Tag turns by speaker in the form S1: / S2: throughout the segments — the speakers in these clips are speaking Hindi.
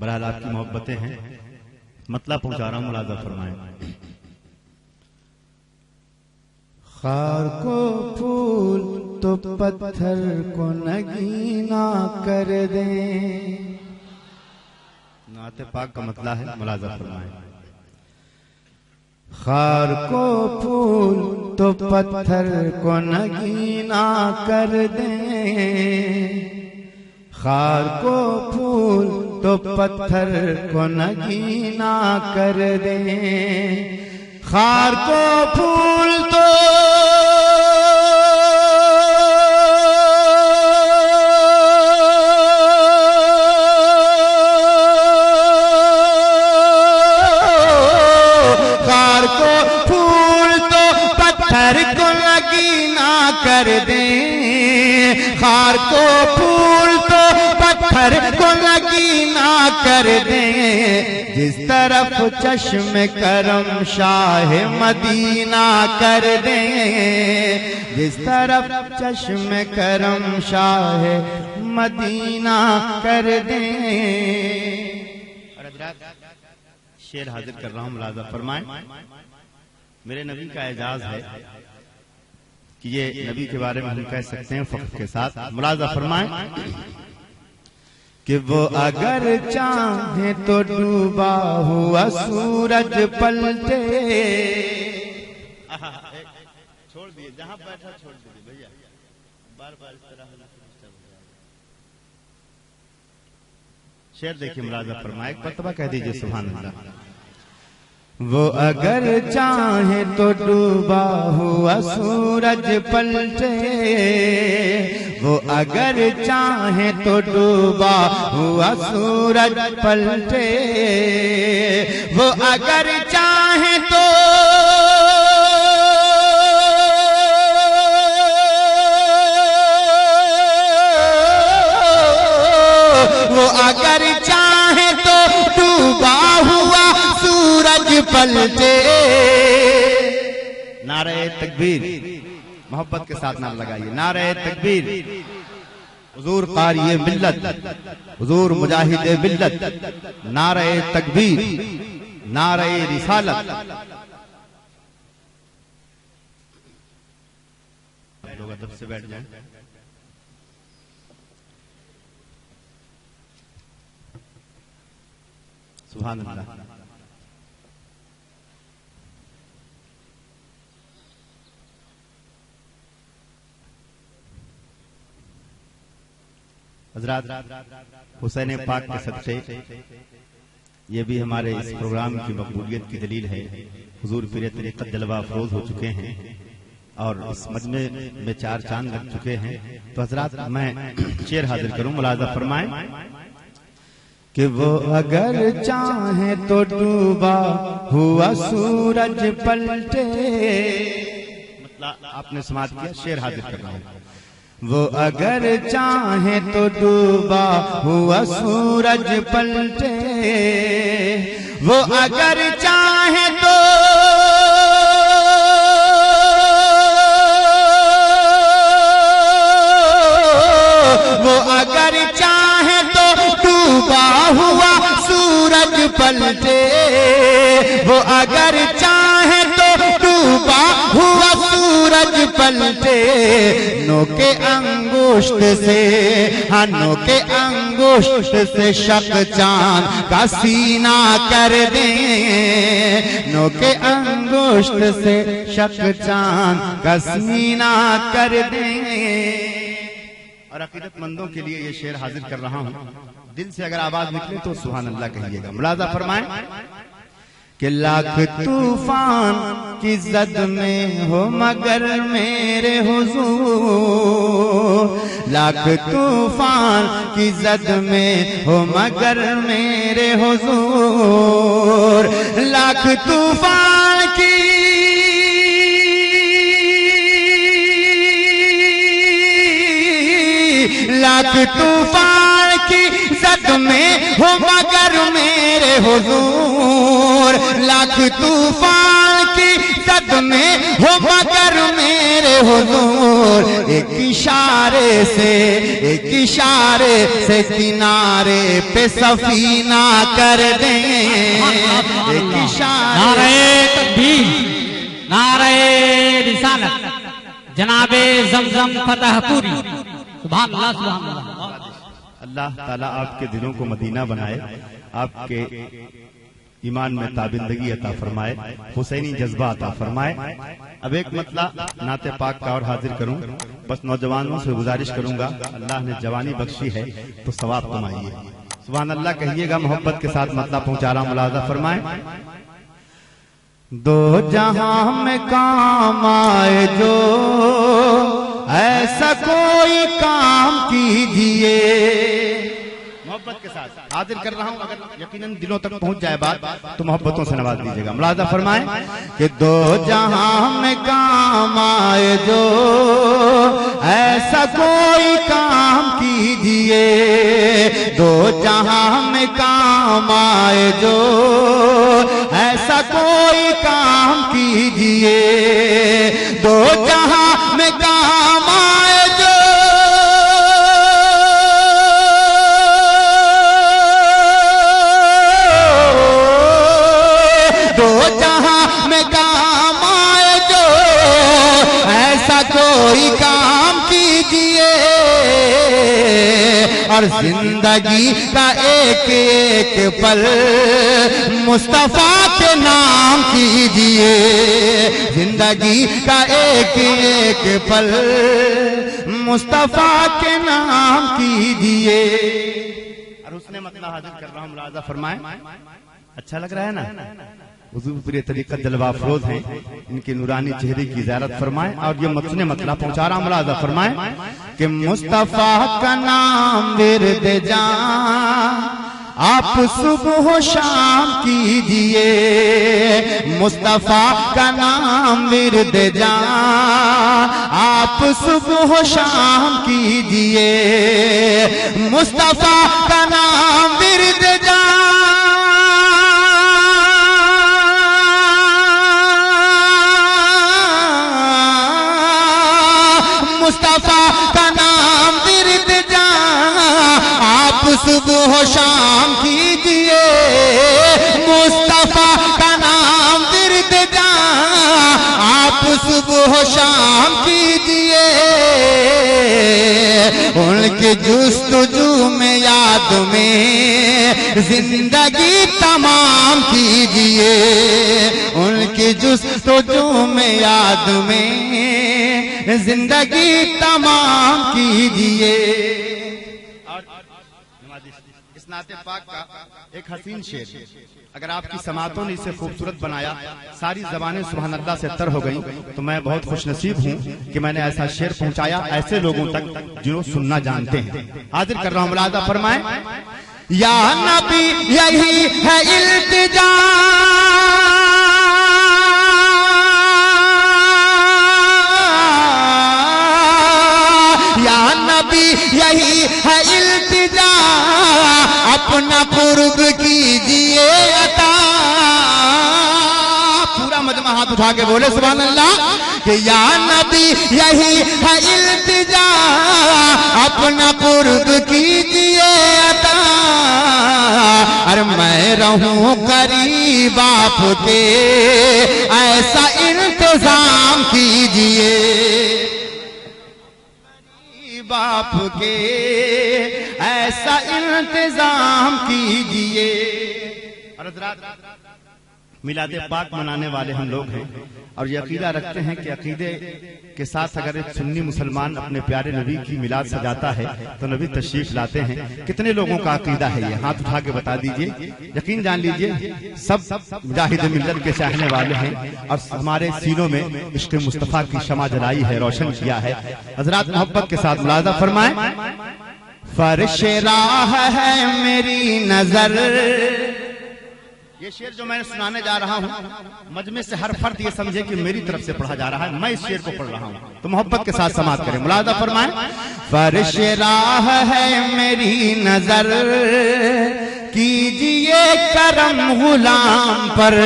S1: बहरहाल आपकी मोहब्बतें हैं, मतलब पहुंचा रहा हूं, मुलाजा फरमाएं।
S2: खार को फूल तो पत्थर को नगीना कर दे।
S1: नाते पाक का मतलब है, मुलाजा फरमाएं।
S2: खार को फूल तो पत्थर को नगीना कर दे। खार को फूल तो पत्थर को नगीना कर दे। खार को फूल तो खार को फूल तो पत्थर को नगीना कर दे। खार को फूल तो पत्थर को नगीना कर दे। जिस तरफ चश्म करम शाह मदीना कर दे। जिस तरफ चश्म करम शाह मदीना कर दे।
S1: शेर हाजिर कर रहा हूं, मुलाजा फरमाएं। मेरे नबी का एजाज है कि ये नबी के बारे में हम कह सकते हैं फख्र के साथ। मुलाजा फरमाएं
S2: कि वो अगर चाहे तो डूबा हुआ सूरज पलटे।
S1: छोड़ दिए, जहां बैठा छोड़ दीजिए भैया, बार बार इस तरह शेर देखिए, मुलाजा फरमाए, एक मरतबा कह दीजिए सुभान अल्लाह।
S2: वो अगर चाहे तो डूबा हुआ सूरज पलटे। वो अगर चाहे तो डूबा हुआ सूरज पलटे। वो अगर चाहे तो वो अगर चाहे तो डूबा हुआ सूरज पलटे।
S1: नारे तकबीर, मोहब्बत के साथ नाम लगाइए, नारे तकबीर। हुजूर क़ारिए मिल्लत, हुजूर मुजाहिदे मिल्लत, नारे तकबीर, नारे रिसालत। लोग अदब से बैठ जाएं। सुभान अल्लाह। हज़रात, हुसैन पाक के सदक़े ये भी हमारे इस प्रोग्राम की मकबूलियत की दलील है। हुजूर पीर तरीक़त जलवा अफरोज हो चुके हैं और इस मजमे में 4 चांद लग चुके हैं। तो हज़रात, मैं शेर हाजिर करूं, मुलाजा फरमाएं
S2: कि वो अगर चाहे तो डूबा हुआ सूरज पलटे।
S1: मतलब आपने समाज किया, शेर हाजिर कर रहा हूं।
S2: वो अगर चाहे तो डूबा हुआ सूरज पलटे। वो अगर चाहे तो वो अगर चाहे तो डूबा हुआ सूरज पलटे। वो अगर चाहे तो डूबा हुआ सूरज पलटे। नोके अंगुष्ठ से, हाँ नोके अंगुष्ठ से शक चांद का सीना कर दे। नोके अंगुष्ठ से शक चांद का सीना कर दे।
S1: और अकीदतमंदों के लिए ये शेर हाजिर कर रहा हूं। दिल से अगर आवाज निकले तो सुभान अल्लाह कहिएगा। मुलाजा फरमाएं
S2: कि लाख तूफान की जद में हो मगर मेरे हुजूर। लाख तूफान की जद में हो मगर मेरे हुजूर। लाख तूफान की लाख तूफान की जद में हो मगर मेरे हुजूर। लाख तूफान की जद में हो मगर मेरे हुजूर। एक एक इशारे से किनारे पे सफीना कर दें। एक इशारे
S3: नारे तकबीर, नारे रिसालत, जनाबे जमजम फतहपुरी। सुभान अल्लाह, सुभान अल्लाह।
S1: अल्लाह ताला आपके दिलों को मदीना बनाए, आपके ईमान में ताबिंदगी अता फरमाए, हुसैनी जज्बा अता फरमाए। अब एक मतला नाते पाक का और हाजिर करूं, बस नौजवानों से गुजारिश करूंगा, अल्लाह ने जवानी बख्शी है तो सवाब कमाइए। सुभान अल्लाह कहिएगा, मोहब्बत के साथ मतला पहुंचा रहा हूं, मुलाजा फरमाए।
S2: दो जहां में काम आए जो ऐसा कोई काम कीजिए।
S1: मोहब्बत के साथ हाजिर कर रहा हूं, अगर यकीनन दिलों तक पहुंच जाए बात तो मोहब्बतों से नवाज दीजिएगा। मुलाजा फरमाए
S2: कि दो जहां में काम आए जो ऐसा कोई काम कीजिए। दो जहां में काम आए जो ऐसा कोई काम कीजिए। दो जहां में काम आए जो कोई काम कीजिए। और जिंदगी का एक एक पल मुस्तफा के नाम कीजिए। जिंदगी का एक एक पल मुस्तफा के नाम कीजिए।
S1: और उसने मतलब हाजिर कर रहा हूं, मुलाजा फरमाए। अच्छा लग रहा है ना? हुजूर पूरे तरीक़त जलवा अफरोज हैं, इनके नूरानी चेहरे की ज़ियारत फरमाएं। और ये मतने मतला पहुंचा रहा, मुलाजा फरमाएं
S2: कि मुस्तफा का नाम विर्द जान आप सुबह शाम कीजिए। मुस्तफा का नाम विर्द जान आप सुबह शाम कीजिए। मुस्तफा का नाम विर्द जान मुस्तफा का नाम विर्द जान आप सुबह शाम कीजिए। मुस्तफा का नाम विर्द जान आप सुबह शाम कीजिए। उनके जुस्तजू में याद में जिंदगी तमाम कीजिए। उनके जुस्तजू में याद में जिंदगी तमाम कीजिए।
S1: और इस नाते पाक का एक हसीन शेर, अगर आपकी समातों ने इसे खूबसूरत बनाया, सारी जबानें सुभान अल्लाह से तर हो गई, तो मैं बहुत खुशनसीब हूँ कि मैंने ऐसा शेर पहुंचाया ऐसे लोगों तक जो सुनना जानते हैं। हाजिर कर रहा हूँ, मुलाजा फरमाए।
S2: या नबी यही है इल्तिजा यही है इल्तिजा अपना कुर्ब कीजिए अता। पूरा मजमा हाथ उठा के बोले सुभान अल्लाह कि या नबी यही है इल्तिजा अपना कुर्ब कीजिए अता। अरे मैं रहूं करीब आपके ऐसा इंतजाम कीजिए। बाप के ऐसा इंतजाम कीजिए।
S1: मिलादे पाक मनाने वाले हम लोग हैं और ये अकीदा रखते हैं कि अकीदे के साथ अगर एक सुन्नी मुसलमान अपने प्यारे नबी की मिलाद सजाता है तो नबी तशरीफ लाते हैं। कितने लोगों का अकीदा है ये? हाथ उठा के बता दीजिए। यकीन जान लीजिए सब मुजाहिद मिल्लत के चाहने वाले हैं और हमारे सीनों में इश्क मुस्तफा की शमा जलाई है, रोशन किया है। हजरात मोहब्बत के साथ मुलाजा फरमाएं।
S2: फर्श राह है मेरी नजर।
S1: ये शेर जो मैं सुनाने जा रहा हूँ, मजमे से हर फर्द ये समझे कि मेरी तरफ से पढ़ा जा रहा है, मैं इस शेर को पढ़ रहा हूँ, तो मोहब्बत के साथ समाअत करें। मुलाजा फरमाएं।
S2: फर्श राह है मेरी नजर कीजिए करम गुलाम पर।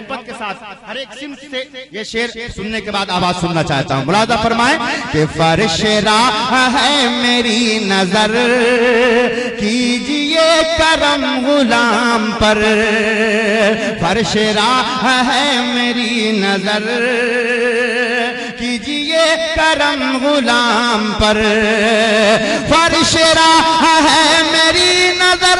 S1: मोहब्बत के साथ हर एक सिमत से ये शेर सुनने के बाद आवाज सुनना चाहता हूँ। मुलाजा फरमाएं
S2: कि फर्श राह है मेरी नजर, कीजिए करम गुलाम पर। फर्श राह है मेरी नजर, कीजिए करम गुलाम पर। फर्श राह है मेरी नजर,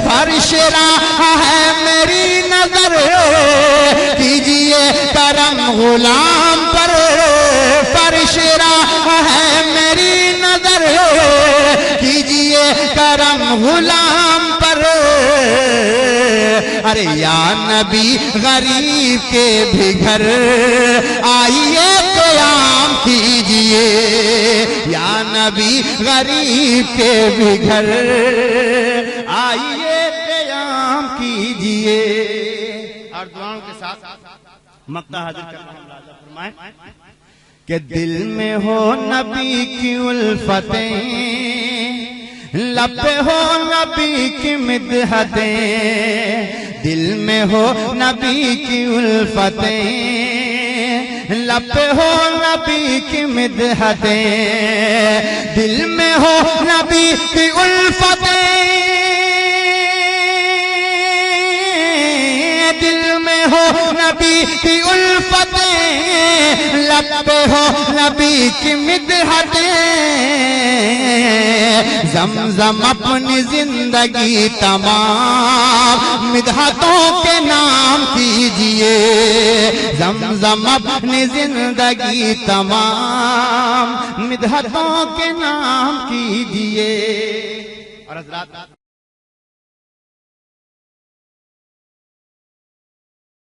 S2: फर्श राह है मेरी नजर, कीजिए करम गुलाम पर। फर्श राह है मेरी नजर, कीजिए करम गुलाम पर। अरे या नबी गरीब के भी घर आइए क़याम कीजिए, या नबी गरीब के भी घर आइए क़याम कीजिए।
S1: और दुआओं के साथ मक्ता हाजिर करना है। मुलाजा फरमाएं
S2: कि दिल में हो नबी की उल्फतें, लब पे हो नबी की मिदहतें। दिल में हो नबी की उल्फतें, लब पे हो नबी की मिदहतें। दिल में हो नबी की उल्फतें, दिल में हो नबी की उल्फतें, लब पे हो नबी की मिदहतें। ज़मज़म अपनी जिंदगी तमाम मिदहतों के नाम कीजिए, ज़मज़म अपनी जिंदगी तमाम मिदहतों के नाम कीजिए।
S1: और हज़रात